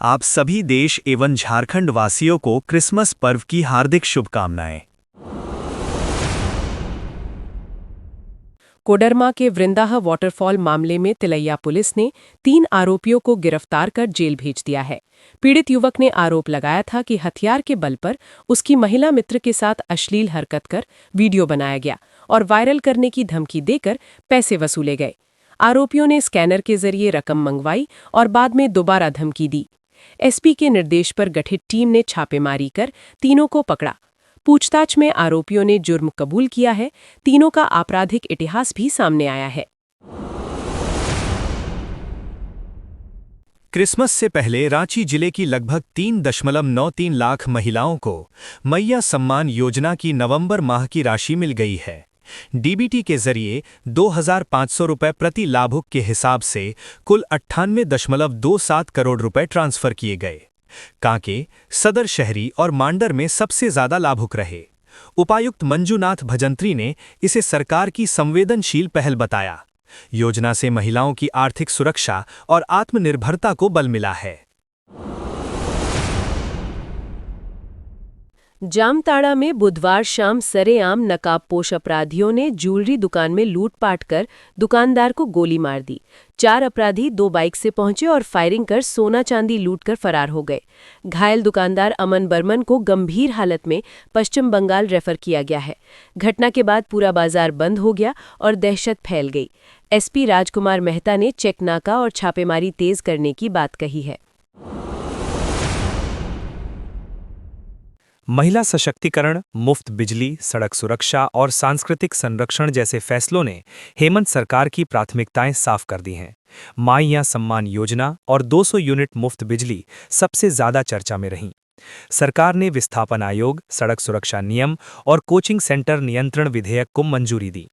आप सभी देश एवं झारखंड वासियों को क्रिसमस पर्व की हार्दिक शुभकामनाएं। कोडरमा के वृंदाह वाटरफॉल मामले में तिलैया पुलिस ने 3 आरोपियों को गिरफ्तार कर जेल भेज दिया है। पीड़ित युवक ने आरोप लगाया था कि हथियार के बल पर उसकी महिला मित्र के साथ अश्लील हरकत कर वीडियो बनाया गया और वायरल करने की धमकी देकर पैसे वसूले गए। आरोपियों ने स्कैनर के जरिए रकम मंगवाई और बाद में दोबारा धमकी दी। एसपी के निर्देश पर गठित टीम ने छापेमारी कर तीनों को पकड़ा। पूछताछ में आरोपियों ने जुर्म कबूल किया है। तीनों का आपराधिक इतिहास भी सामने आया है। क्रिसमस से पहले रांची जिले की लगभग 3.93 लाख महिलाओं को मैया सम्मान योजना की नवंबर माह की राशि मिल गई है। डीबीटी के जरिए 2,500 रुपये प्रति लाभुक के हिसाब से कुल 98.27 करोड़ रुपए ट्रांसफर किए गए। कांके, सदर शहरी और मांडर में सबसे ज्यादा लाभुक रहे। उपायुक्त मंजुनाथ भजंत्री ने इसे सरकार की संवेदनशील पहल बताया। योजना से महिलाओं की आर्थिक सुरक्षा और आत्मनिर्भरता को बल मिला है। जामताड़ा में बुधवार शाम सरेआम नकाबपोश अपराधियों ने ज्वेलरी दुकान में लूटपाट कर दुकानदार को गोली मार दी। 4 अपराधी 2 बाइक से पहुंचे और फायरिंग कर सोना चांदी लूटकर फरार हो गए। घायल दुकानदार अमन बर्मन को गंभीर हालत में पश्चिम बंगाल रेफर किया गया है। घटना के बाद पूरा बाजार बंद हो गया और दहशत फैल गई। एसपी राजकुमार मेहता ने चेक नाका और छापेमारी तेज करने की बात कही है। महिला सशक्तिकरण, मुफ्त बिजली, सड़क सुरक्षा और सांस्कृतिक संरक्षण जैसे फैसलों ने हेमंत सरकार की प्राथमिकताएं साफ कर दी हैं। माईया सम्मान योजना और 200 यूनिट मुफ्त बिजली सबसे ज्यादा चर्चा में रहीं। सरकार ने विस्थापन आयोग, सड़क सुरक्षा नियम और कोचिंग सेंटर नियंत्रण विधेयक को मंजूरी दी।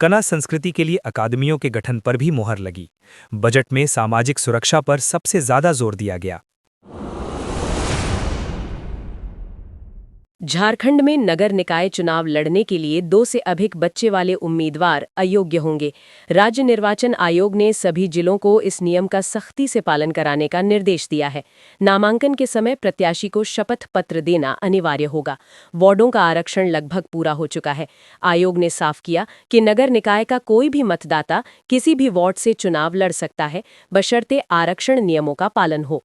कला संस्कृति के लिए अकादमियों के गठन पर भी मुहर लगी। बजट में सामाजिक सुरक्षा पर सबसे ज्यादा जोर दिया गया। झारखंड में नगर निकाय चुनाव लड़ने के लिए 2 से अधिक बच्चे वाले उम्मीदवार अयोग्य होंगे। राज्य निर्वाचन आयोग ने सभी जिलों को इस नियम का सख्ती से पालन कराने का निर्देश दिया है। नामांकन के समय प्रत्याशी को शपथ पत्र देना अनिवार्य होगा। वार्डों का आरक्षण लगभग पूरा हो चुका है। आयोग ने साफ किया कि नगर निकाय का कोई भी मतदाता किसी भी वार्ड से चुनाव लड़ सकता है, बशर्ते आरक्षण नियमों का पालन हो।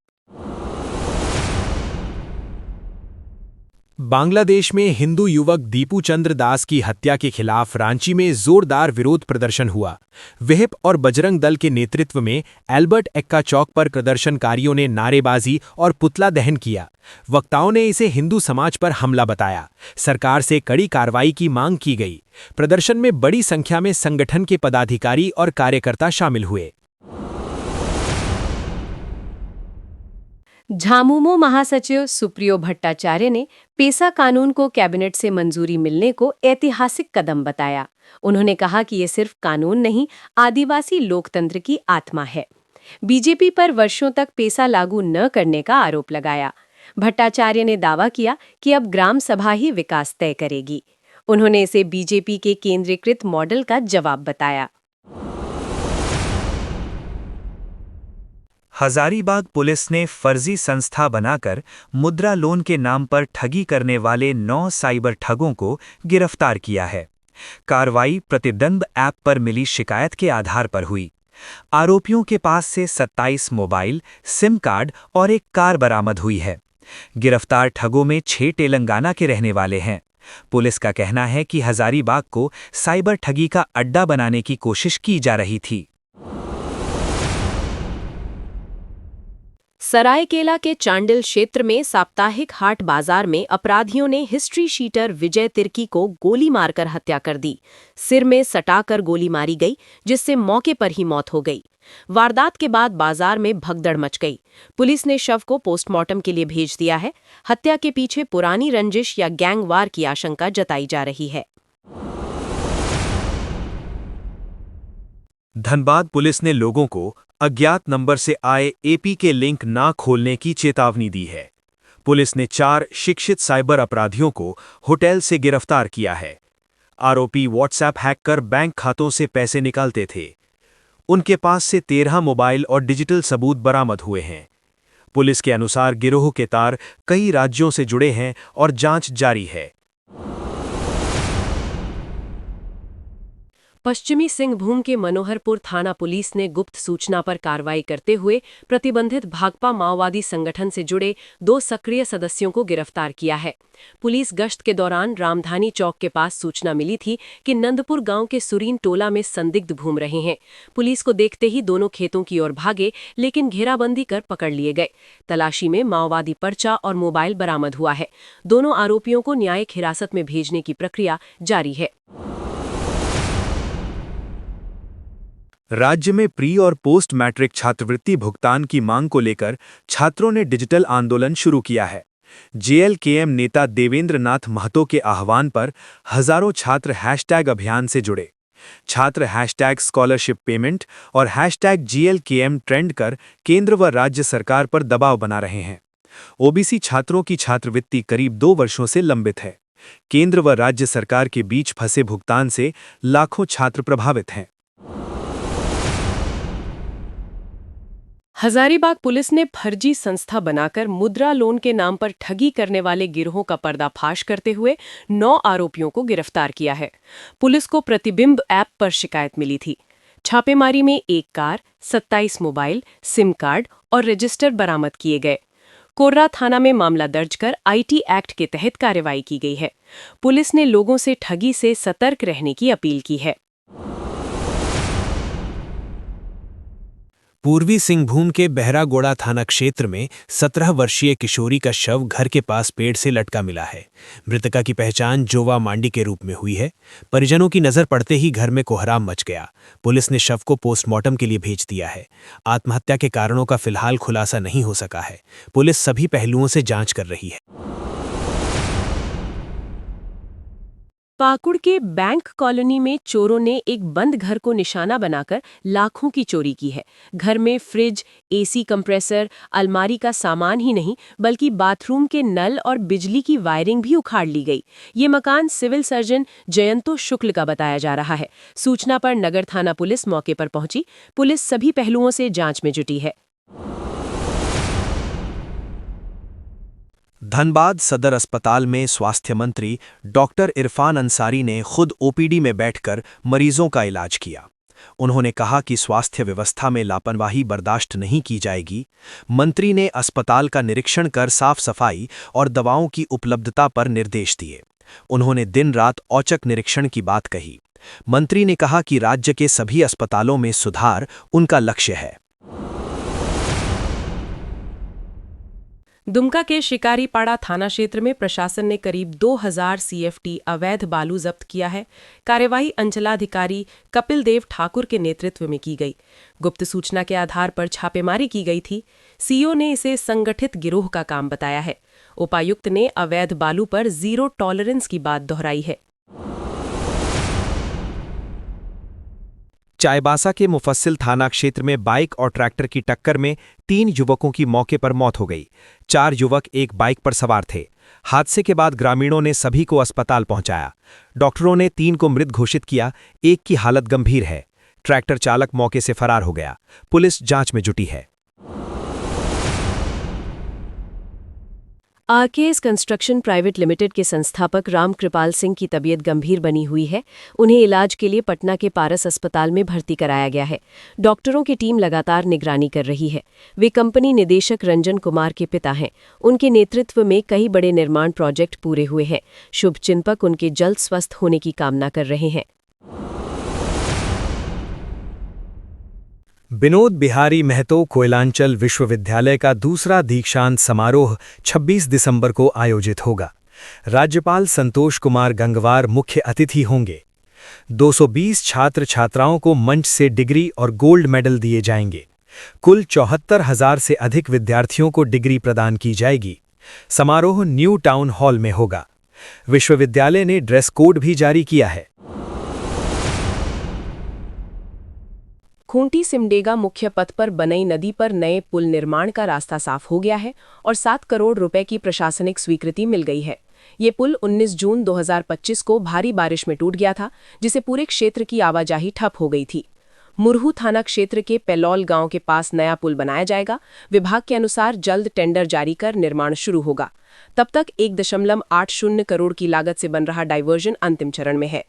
बांग्लादेश में हिंदू युवक दीपू चंद्र दास की हत्या के खिलाफ रांची में जोरदार विरोध प्रदर्शन हुआ। विहिप और बजरंग दल के नेतृत्व में एल्बर्ट एक्का चौक पर प्रदर्शनकारियों ने नारेबाजी और पुतला दहन किया। वक्ताओं ने इसे हिंदू समाज पर हमला बताया। सरकार से कड़ी कार्रवाई की मांग की गई। प्रदर्शन में बड़ी संख्या में संगठन के पदाधिकारी और कार्यकर्ता शामिल हुए। झामुमो महासचिव सुप्रियो भट्टाचार्य ने पेसा कानून को कैबिनेट से मंजूरी मिलने को ऐतिहासिक कदम बताया। उन्होंने कहा कि ये सिर्फ कानून नहीं, आदिवासी लोकतंत्र की आत्मा है। बीजेपी पर वर्षों तक पेसा लागू न करने का आरोप लगाया। भट्टाचार्य ने दावा किया कि अब ग्राम सभा ही विकास तय करेगी। उन्होंने इसे बीजेपी के केंद्रीकृत मॉडल का जवाब बताया। हजारीबाग पुलिस ने फर्जी संस्था बनाकर मुद्रा लोन के नाम पर ठगी करने वाले 9 साइबर ठगों को गिरफ्तार किया है। कार्रवाई प्रतिद्वंद ऐप पर मिली शिकायत के आधार पर हुई। आरोपियों के पास से 27 मोबाइल, सिम कार्ड और एक कार बरामद हुई है। गिरफ्तार ठगों में 6 तेलंगाना के रहने वाले हैं। पुलिस का कहना है कि हजारीबाग को साइबर ठगी का अड्डा बनाने की कोशिश की जा रही थी। सरायकेला के चांडिल क्षेत्र में साप्ताहिक हाट बाजार में अपराधियों ने हिस्ट्री शीटर विजय तिर्की को गोली मारकर हत्या कर दी। सिर में सटाकर गोली मारी गई, जिससे मौके पर ही मौत हो गई। वारदात के बाद बाजार में भगदड़ मच गई। पुलिस ने शव को पोस्टमार्टम के लिए भेज दिया है। हत्या के पीछे पुरानी रंजिश या गैंगवार की आशंका जताई जा रही है। धनबाद पुलिस ने लोगों को अज्ञात नंबर से आए एपी के लिंक ना खोलने की चेतावनी दी है। पुलिस ने 4 शिक्षित साइबर अपराधियों को होटल से गिरफ्तार किया है। आरोपी व्हाट्सएप हैक कर बैंक खातों से पैसे निकालते थे। उनके पास से 13 मोबाइल और डिजिटल सबूत बरामद हुए हैं। पुलिस के अनुसार गिरोह के तार कई राज्यों से जुड़े हैं और जांच जारी है। पश्चिमी सिंहभूम के मनोहरपुर थाना पुलिस ने गुप्त सूचना पर कार्रवाई करते हुए प्रतिबंधित भाकपा माओवादी संगठन से जुड़े 2 सक्रिय सदस्यों को गिरफ्तार किया है। पुलिस गश्त के दौरान रामधानी चौक के पास सूचना मिली थी कि नंदपुर गांव के सुरीन टोला में संदिग्ध घूम रहे हैं। पुलिस को देखते ही दोनों खेतों की ओर भागे, लेकिन घेराबंदी कर पकड़ लिए गए। तलाशी में माओवादी पर्चा और मोबाइल बरामद हुआ है। दोनों आरोपियों को न्यायिक हिरासत में भेजने की प्रक्रिया जारी है। राज्य में प्री और पोस्ट मैट्रिक छात्रवृत्ति भुगतान की मांग को लेकर छात्रों ने डिजिटल आंदोलन शुरू किया है। जेएलकेएम नेता देवेंद्र नाथ महतो के आह्वान पर हजारों छात्र हैशटैग अभियान से जुड़े। छात्र हैशटैग स्कॉलरशिप पेमेंट और हैशटैग जेएलकेएम ट्रेंड कर केंद्र व राज्य सरकार पर दबाव बना रहे हैं। ओबीसी छात्रों की छात्रवृत्ति करीब 2 वर्षों से लंबित है। केंद्र व राज्य सरकार के बीच फंसे भुगतान से लाखों छात्र प्रभावित हैं। हजारीबाग पुलिस ने फर्जी संस्था बनाकर मुद्रा लोन के नाम पर ठगी करने वाले गिरोहों का पर्दाफाश करते हुए 9 आरोपियों को गिरफ्तार किया है। पुलिस को प्रतिबिंब ऐप पर शिकायत मिली थी। छापेमारी में 1 कार, 27 मोबाइल, सिम कार्ड और रजिस्टर बरामद किए गए। कोर्रा थाना में मामला दर्ज कर आईटी एक्ट के तहत कार्रवाई की गई है। पुलिस ने लोगों से ठगी से सतर्क रहने की अपील की है। पूर्वी सिंहभूम के बहरागोड़ा थाना क्षेत्र में 17 वर्षीय किशोरी का शव घर के पास पेड़ से लटका मिला है। मृतका की पहचान जोवा मांडी के रूप में हुई है। परिजनों की नजर पड़ते ही घर में कोहराम मच गया। पुलिस ने शव को पोस्टमार्टम के लिए भेज दिया है। आत्महत्या के कारणों का फिलहाल खुलासा नहीं हो सका है। पुलिस सभी पहलुओं से जांच कर रही है। पाकुड़ के बैंक कॉलोनी में चोरों ने एक बंद घर को निशाना बनाकर लाखों की चोरी की है। घर में फ्रिज, एसी कंप्रेसर, अलमारी का सामान ही नहीं बल्कि बाथरूम के नल और बिजली की वायरिंग भी उखाड़ ली गई। ये मकान सिविल सर्जन जयंतो शुक्ल का बताया जा रहा है। सूचना पर नगर थाना पुलिस मौके पर पहुंची। पुलिस सभी पहलुओं से जांच में जुटी है। धनबाद सदर अस्पताल में स्वास्थ्य मंत्री डॉक्टर इरफान अंसारी ने खुद ओपीडी में बैठकर मरीजों का इलाज किया। उन्होंने कहा कि स्वास्थ्य व्यवस्था में लापरवाही बर्दाश्त नहीं की जाएगी। मंत्री ने अस्पताल का निरीक्षण कर साफ सफाई और दवाओं की उपलब्धता पर निर्देश दिए। उन्होंने दिन रात औचक निरीक्षण की बात कही। मंत्री ने कहा कि राज्य के सभी अस्पतालों में सुधार उनका लक्ष्य है। दुमका के शिकारीपाड़ा थाना क्षेत्र में प्रशासन ने करीब 2000 सीएफटी अवैध बालू जब्त किया है। कार्यवाही अंचलाधिकारी कपिल देव ठाकुर के नेतृत्व में की गई। गुप्त सूचना के आधार पर छापेमारी की गई थी। सीओ ने इसे संगठित गिरोह का काम बताया है। उपायुक्त ने अवैध बालू पर 0 टॉलरेंस की बात दोहराई है। चाईबासा के मुफस्सिल थाना क्षेत्र में बाइक और ट्रैक्टर की टक्कर में 3 युवकों की मौके पर मौत हो गई। 4 युवक एक बाइक पर सवार थे। हादसे के बाद ग्रामीणों ने सभी को अस्पताल पहुंचाया। डॉक्टरों ने 3 को मृत घोषित किया। 1 की हालत गंभीर है। ट्रैक्टर चालक मौके से फरार हो गया। पुलिस जांच में जुटी है। आरकेएस कंस्ट्रक्शन प्राइवेट लिमिटेड के संस्थापक राम कृपाल सिंह की तबीयत गंभीर बनी हुई है। उन्हें इलाज के लिए पटना के पारस अस्पताल में भर्ती कराया गया है। डॉक्टरों की टीम लगातार निगरानी कर रही है। वे कंपनी निदेशक रंजन कुमार के पिता हैं। उनके नेतृत्व में कई बड़े निर्माण प्रोजेक्ट पूरे हुए हैं। शुभचिंतक उनके जल्द स्वस्थ होने की कामना कर रहे हैं। विनोद बिहारी महतो कोयलांचल विश्वविद्यालय का दूसरा दीक्षांत समारोह 26 दिसंबर को आयोजित होगा। राज्यपाल संतोष कुमार गंगवार मुख्य अतिथि होंगे। 220 छात्र छात्राओं को मंच से डिग्री और गोल्ड मेडल दिए जाएंगे। कुल 74,000 से अधिक विद्यार्थियों को डिग्री प्रदान की जाएगी। समारोह न्यू टाउन हॉल में होगा। विश्वविद्यालय ने ड्रेस कोड भी जारी किया है। खूंटी सिमडेगा मुख्य पथ पर बनई नदी पर नए पुल निर्माण का रास्ता साफ हो गया है और 7 करोड़ रुपए की प्रशासनिक स्वीकृति मिल गई है। ये पुल 19 जून 2025 को भारी बारिश में टूट गया था, जिसे पूरे क्षेत्र की आवाजाही ठप हो गई थी। मुरहू थाना क्षेत्र के पेलौल गांव के पास नया पुल बनाया जाएगा। विभाग के अनुसार जल्द टेंडर जारी कर निर्माण शुरू होगा। तब तक 1.80 करोड़ की लागत से बन रहा डायवर्जन अंतिम चरण में है।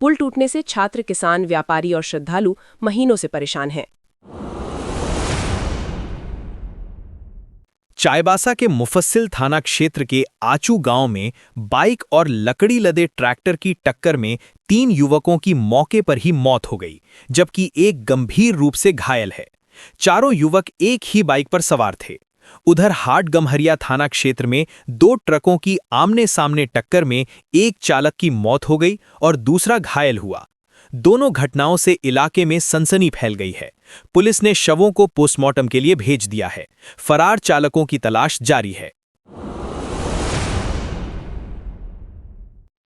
पुल टूटने से छात्र, किसान, व्यापारी और श्रद्धालु महीनों से परेशान हैं। चाईबासा के मुफस्सिल थाना क्षेत्र के आचू गांव में बाइक और लकड़ी लदे ट्रैक्टर की टक्कर में 3 युवकों की मौके पर ही मौत हो गई, जबकि एक गंभीर रूप से घायल है। चारों युवक एक ही बाइक पर सवार थे। उधर हाटगम्हरिया थाना क्षेत्र में 2 ट्रकों की आमने सामने टक्कर में एक चालक की मौत हो गई और दूसरा घायल हुआ। दोनों घटनाओं से इलाके में सनसनी फैल गई है। पुलिस ने शवों को पोस्टमार्टम के लिए भेज दिया है। फरार चालकों की तलाश जारी है।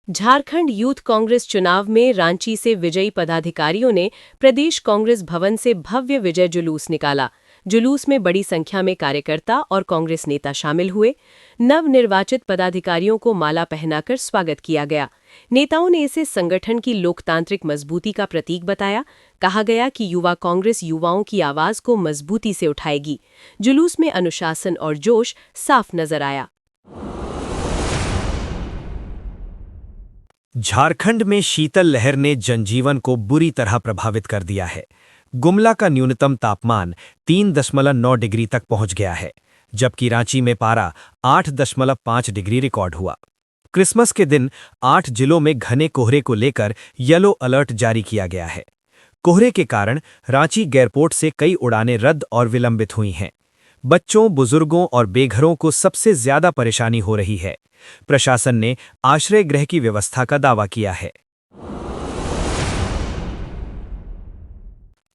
झारखंड यूथ कांग्रेस चुनाव में रांची से विजयी पदाधिकारियों ने प्रदेश कांग्रेस भवन से भव्य विजय जुलूस निकाला। जुलूस में बड़ी संख्या में कार्यकर्ता और कांग्रेस नेता शामिल हुए। नवनिर्वाचित पदाधिकारियों को माला पहनाकर स्वागत किया गया। नेताओं ने इसे संगठन की लोकतांत्रिक मजबूती का प्रतीक बताया। कहा गया कि युवा कांग्रेस युवाओं की आवाज को मजबूती से उठाएगी। जुलूस में अनुशासन और जोश साफ नजर आया। झारखंड में शीतल लहर ने जनजीवन को बुरी तरह प्रभावित कर दिया है। गुमला का न्यूनतम तापमान 3.9 डिग्री तक पहुंच गया है, जबकि रांची में पारा 8.5 डिग्री रिकॉर्ड हुआ। क्रिसमस के दिन 8 जिलों में घने कोहरे को लेकर येलो अलर्ट जारी किया गया है। कोहरे के कारण रांची एयरपोर्ट से कई उड़ानें रद्द और विलंबित हुई हैं। बच्चों, बुजुर्गों और बेघरों को सबसे ज्यादा परेशानी हो रही है। प्रशासन ने आश्रय गृह की व्यवस्था का दावा किया है।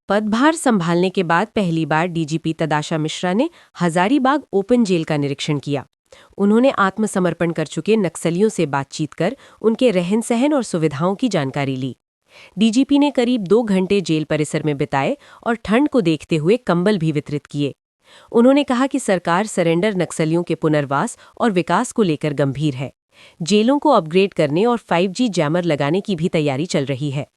पदभार संभालने के बाद पहली बार डीजीपी तदाशा मिश्रा ने हजारीबाग ओपन जेल का निरीक्षण किया। उन्होंने आत्मसमर्पण कर चुके नक्सलियों से बातचीत कर उनके रहन सहन और सुविधाओं की जानकारी ली। डीजीपी ने करीब 2 घंटे जेल परिसर में बिताए और ठंड को देखते हुए कंबल भी वितरित किए। उन्होंने कहा कि सरकार सरेंडर नक्सलियों के पुनर्वास और विकास को लेकर गंभीर है। जेलों को अपग्रेड करने और 5G जैमर लगाने की भी तैयारी चल रही है।